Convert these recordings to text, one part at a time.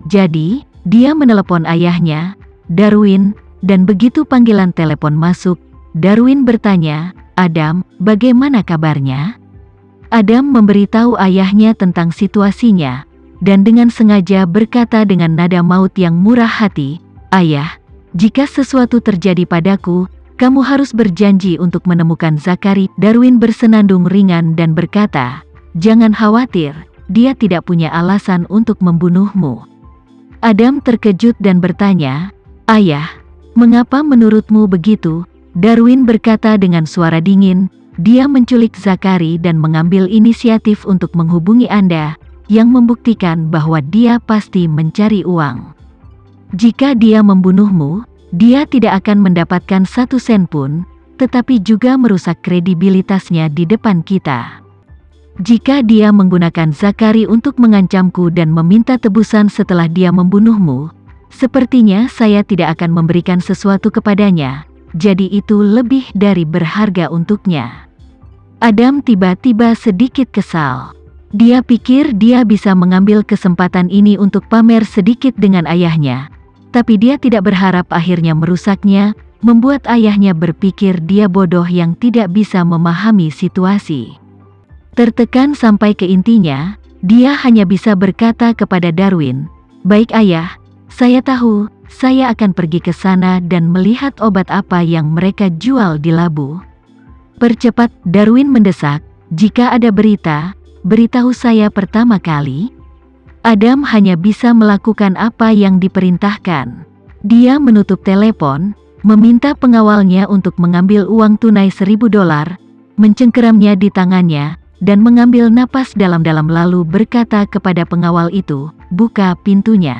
Jadi, dia menelepon ayahnya, Darwin, dan begitu panggilan telepon masuk, Darwin bertanya, "Adam, bagaimana kabarnya?" Adam memberitahu ayahnya tentang situasinya, dan dengan sengaja berkata dengan nada maut yang murah hati, "Ayah, jika sesuatu terjadi padaku, kamu harus berjanji untuk menemukan Zakari." Darwin bersenandung ringan dan berkata, "Jangan khawatir, dia tidak punya alasan untuk membunuhmu." Adam terkejut dan bertanya, "Ayah, mengapa menurutmu begitu?" Darwin berkata dengan suara dingin, "Dia menculik Zakari dan mengambil inisiatif untuk menghubungi Anda, yang membuktikan bahwa dia pasti mencari uang. Jika dia membunuhmu, dia tidak akan mendapatkan 1 sen pun, tetapi juga merusak kredibilitasnya di depan kita. Jika dia menggunakan Zakari untuk mengancamku dan meminta tebusan setelah dia membunuhmu, sepertinya saya tidak akan memberikan sesuatu kepadanya, jadi itu lebih dari berharga untuknya." Adam tiba-tiba sedikit kesal. Dia pikir dia bisa mengambil kesempatan ini untuk pamer sedikit dengan ayahnya, tapi dia tidak berharap akhirnya merusaknya, membuat ayahnya berpikir dia bodoh yang tidak bisa memahami situasi. Tertekan sampai ke intinya, dia hanya bisa berkata kepada Darwin, "Baik ayah, saya tahu, saya akan pergi ke sana dan melihat obat apa yang mereka jual di labu." "Percepat," Darwin mendesak, "jika ada berita, beritahu saya pertama kali." Adam hanya bisa melakukan apa yang diperintahkan. Dia menutup telepon, meminta pengawalnya untuk mengambil uang tunai $1.000, mencengkeramnya di tangannya, dan mengambil napas dalam-dalam lalu berkata kepada pengawal itu, "Buka pintunya."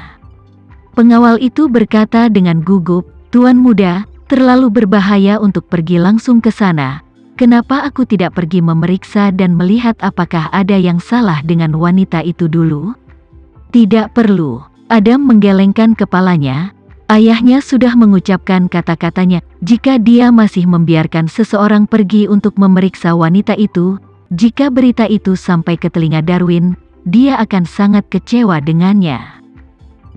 Pengawal itu berkata dengan gugup, "Tuan muda, terlalu berbahaya untuk pergi langsung ke sana. Kenapa aku tidak pergi memeriksa dan melihat apakah ada yang salah dengan wanita itu dulu?" "Tidak perlu." Adam menggelengkan kepalanya. Ayahnya sudah mengucapkan kata-katanya, jika dia masih membiarkan seseorang pergi untuk memeriksa wanita itu, jika berita itu sampai ke telinga Darwin, dia akan sangat kecewa dengannya.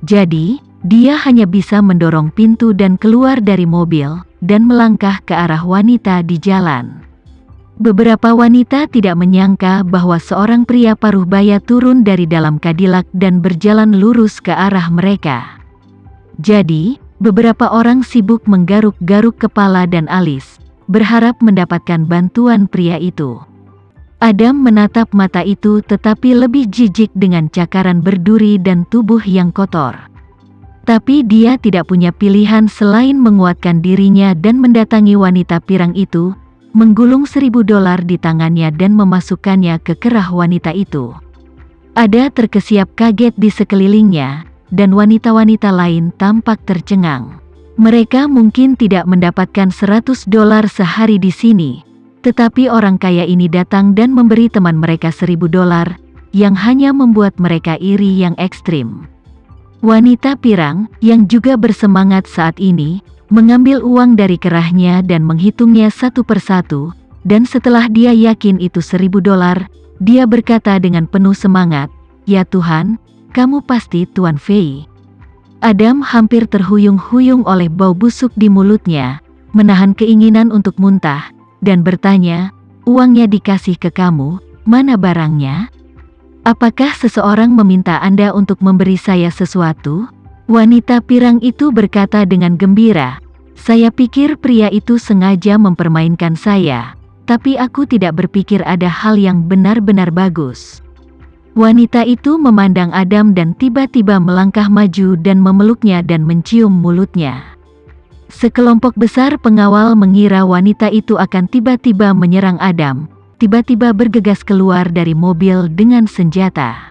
Jadi, dia hanya bisa mendorong pintu dan keluar dari mobil, dan melangkah ke arah wanita di jalan. Beberapa wanita tidak menyangka bahwa seorang pria paruh baya turun dari dalam Cadillac dan berjalan lurus ke arah mereka. Jadi, beberapa orang sibuk menggaruk-garuk kepala dan alis, berharap mendapatkan bantuan pria itu. Adam menatap mata itu tetapi lebih jijik dengan cakaran berduri dan tubuh yang kotor. Tapi dia tidak punya pilihan selain menguatkan dirinya dan mendatangi wanita pirang itu, menggulung $1.000 di tangannya dan memasukkannya ke kerah wanita itu. Ada terkesiap kaget di sekelilingnya, dan wanita-wanita lain tampak tercengang. Mereka mungkin tidak mendapatkan $100 sehari di sini, tetapi orang kaya ini datang dan memberi teman mereka $1.000, yang hanya membuat mereka iri yang ekstrim. Wanita pirang, yang juga bersemangat saat ini, mengambil uang dari kerahnya dan menghitungnya satu persatu, dan setelah dia yakin itu $1.000, dia berkata dengan penuh semangat, "Ya Tuhan, kamu pasti Tuan Fei." Adam hampir terhuyung-huyung oleh bau busuk di mulutnya, menahan keinginan untuk muntah, dan bertanya, "Uangnya dikasih ke kamu, mana barangnya? Apakah seseorang meminta Anda untuk memberi saya sesuatu?" Wanita pirang itu berkata dengan gembira, "Saya pikir pria itu sengaja mempermainkan saya, tapi aku tidak berpikir ada hal yang benar-benar bagus." Wanita itu memandang Adam dan tiba-tiba melangkah maju dan memeluknya dan mencium mulutnya. Sekelompok besar pengawal mengira wanita itu akan tiba-tiba menyerang Adam, tiba-tiba bergegas keluar dari mobil dengan senjata.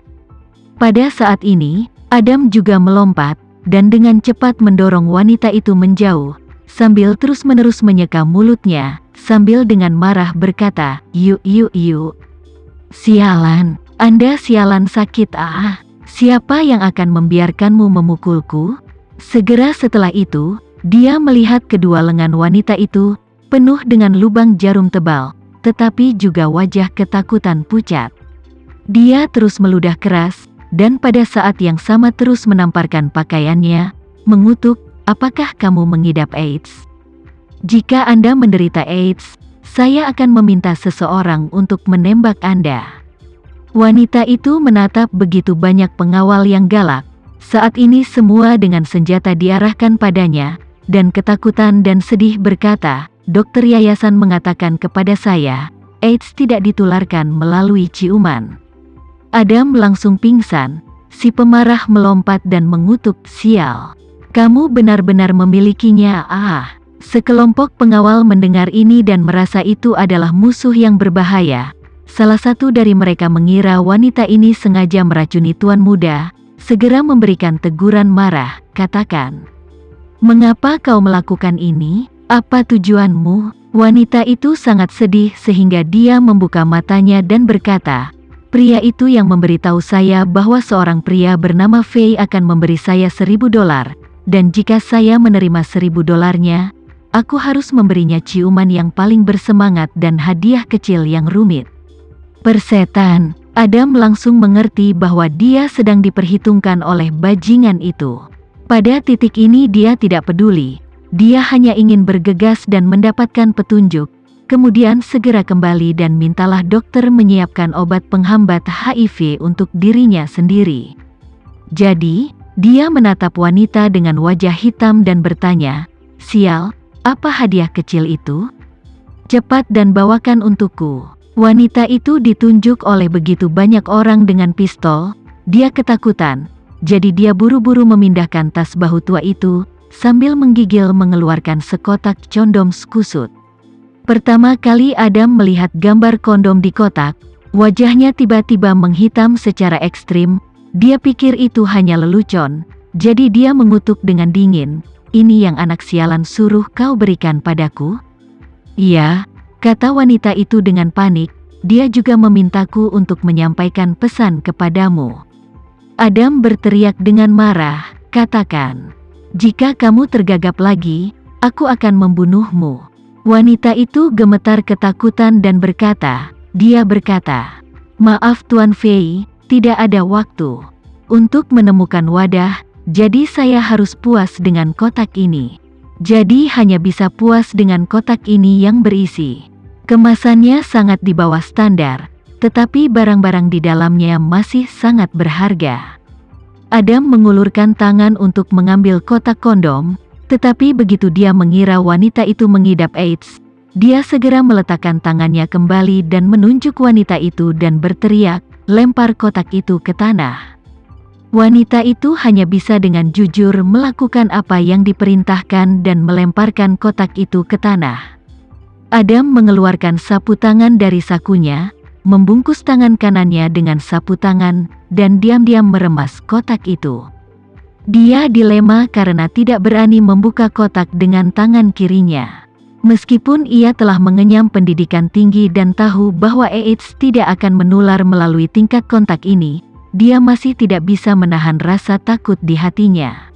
Pada saat ini, Adam juga melompat, dan dengan cepat mendorong wanita itu menjauh, sambil terus-menerus menyeka mulutnya, sambil dengan marah berkata, "Yuk yuk yuk. Sialan, Anda sialan sakit ah. Siapa yang akan membiarkanmu memukulku?" Segera setelah itu, dia melihat kedua lengan wanita itu, penuh dengan lubang jarum tebal, tetapi juga wajah ketakutan pucat. Dia terus meludah keras, dan pada saat yang sama terus menamparkan pakaiannya, mengutuk, "Apakah kamu mengidap AIDS? Jika Anda menderita AIDS, saya akan meminta seseorang untuk menembak Anda." Wanita itu menatap begitu banyak pengawal yang galak. Saat ini semua dengan senjata diarahkan padanya, dan ketakutan dan sedih berkata, "Dokter yayasan mengatakan kepada saya, AIDS tidak ditularkan melalui ciuman." Adam langsung pingsan. Si pemarah melompat dan mengutuk, "Sial. Kamu benar-benar memilikinya." Sekelompok pengawal mendengar ini dan merasa itu adalah musuh yang berbahaya. Salah satu dari mereka mengira wanita ini sengaja meracuni tuan muda, segera memberikan teguran marah, "Katakan, mengapa kau melakukan ini? Apa tujuanmu?" Wanita itu sangat sedih sehingga dia membuka matanya dan berkata, "Pria itu yang memberitahu saya bahwa seorang pria bernama Faye akan memberi saya $1.000, dan jika saya menerima $1.000-nya, aku harus memberinya ciuman yang paling bersemangat dan hadiah kecil yang rumit." Persetan, Adam langsung mengerti bahwa dia sedang diperhitungkan oleh bajingan itu. Pada titik ini dia tidak peduli. Dia hanya ingin bergegas dan mendapatkan petunjuk, kemudian segera kembali dan mintalah dokter menyiapkan obat penghambat HIV untuk dirinya sendiri. Jadi, dia menatap wanita dengan wajah hitam dan bertanya, "Sial, apa hadiah kecil itu? Cepat dan bawakan untukku." Wanita itu ditunjuk oleh begitu banyak orang dengan pistol. Dia ketakutan, jadi dia buru-buru memindahkan tas bahu tua itu, sambil menggigil mengeluarkan sekotak kondom kusut. Pertama kali Adam melihat gambar kondom di kotak, wajahnya tiba-tiba menghitam secara ekstrim. Dia pikir itu hanya lelucon, jadi dia mengutuk dengan dingin, "Ini yang anak sialan suruh kau berikan padaku?" "Iya," kata wanita itu dengan panik, "dia juga memintaku untuk menyampaikan pesan kepadamu." Adam berteriak dengan marah, "Katakan, jika kamu tergagap lagi, aku akan membunuhmu." Wanita itu gemetar ketakutan dan berkata, "Maaf Tuan Fei, tidak ada waktu untuk menemukan wadah, jadi saya harus puas dengan kotak ini. Jadi hanya bisa puas dengan kotak ini yang berisi. Kemasannya sangat di bawah standar, tetapi barang-barang di dalamnya masih sangat berharga." Adam mengulurkan tangan untuk mengambil kotak kondom, tetapi begitu dia mengira wanita itu mengidap AIDS, dia segera meletakkan tangannya kembali dan menunjuk wanita itu dan berteriak, "Lempar kotak itu ke tanah." Wanita itu hanya bisa dengan jujur melakukan apa yang diperintahkan dan melemparkan kotak itu ke tanah. Adam mengeluarkan sapu tangan dari sakunya, membungkus tangan kanannya dengan sapu tangan, dan diam-diam meremas kotak itu. Dia dilema karena tidak berani membuka kotak dengan tangan kirinya. Meskipun ia telah mengenyam pendidikan tinggi dan tahu bahwa AIDS tidak akan menular melalui tingkat kontak ini, dia masih tidak bisa menahan rasa takut di hatinya.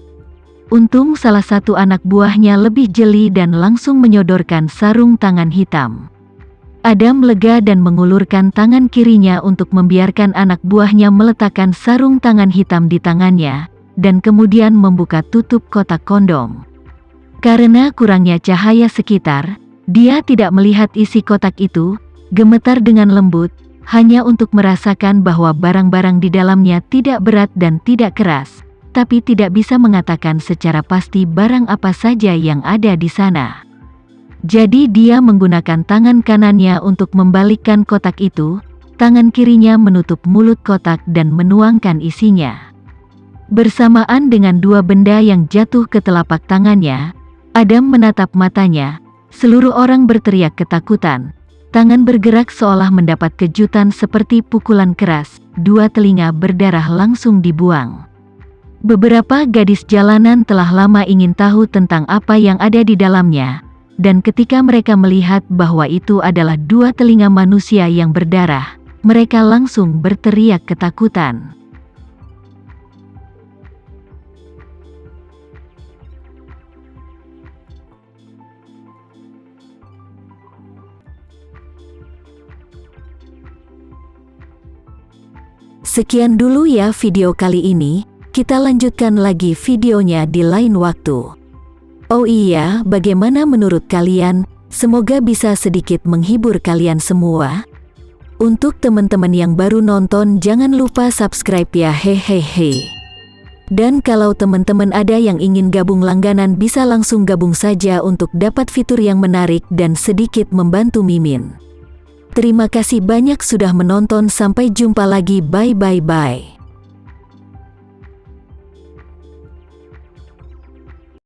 Untung salah satu anak buahnya lebih jeli dan langsung menyodorkan sarung tangan hitam. Adam lega dan mengulurkan tangan kirinya untuk membiarkan anak buahnya meletakkan sarung tangan hitam di tangannya, dan kemudian membuka tutup kotak kondom. Karena kurangnya cahaya sekitar, dia tidak melihat isi kotak itu, gemetar dengan lembut, hanya untuk merasakan bahwa barang-barang di dalamnya tidak berat dan tidak keras, tapi tidak bisa mengatakan secara pasti barang apa saja yang ada di sana. Jadi dia menggunakan tangan kanannya untuk membalikkan kotak itu, tangan kirinya menutup mulut kotak dan menuangkan isinya. Bersamaan dengan dua benda yang jatuh ke telapak tangannya, Adam menatap matanya, seluruh orang berteriak ketakutan, tangan bergerak seolah mendapat kejutan seperti pukulan keras, dua telinga berdarah langsung dibuang. Beberapa gadis jalanan telah lama ingin tahu tentang apa yang ada di dalamnya, dan ketika mereka melihat bahwa itu adalah dua telinga manusia yang berdarah, mereka langsung berteriak ketakutan. Sekian dulu ya video kali ini, kita lanjutkan lagi videonya di lain waktu. Oh iya, bagaimana menurut kalian? Semoga bisa sedikit menghibur kalian semua. Untuk teman-teman yang baru nonton, jangan lupa subscribe ya, hehehe. Dan kalau teman-teman ada yang ingin gabung langganan, bisa langsung gabung saja untuk dapat fitur yang menarik dan sedikit membantu Mimin. Terima kasih banyak sudah menonton, sampai jumpa lagi, bye.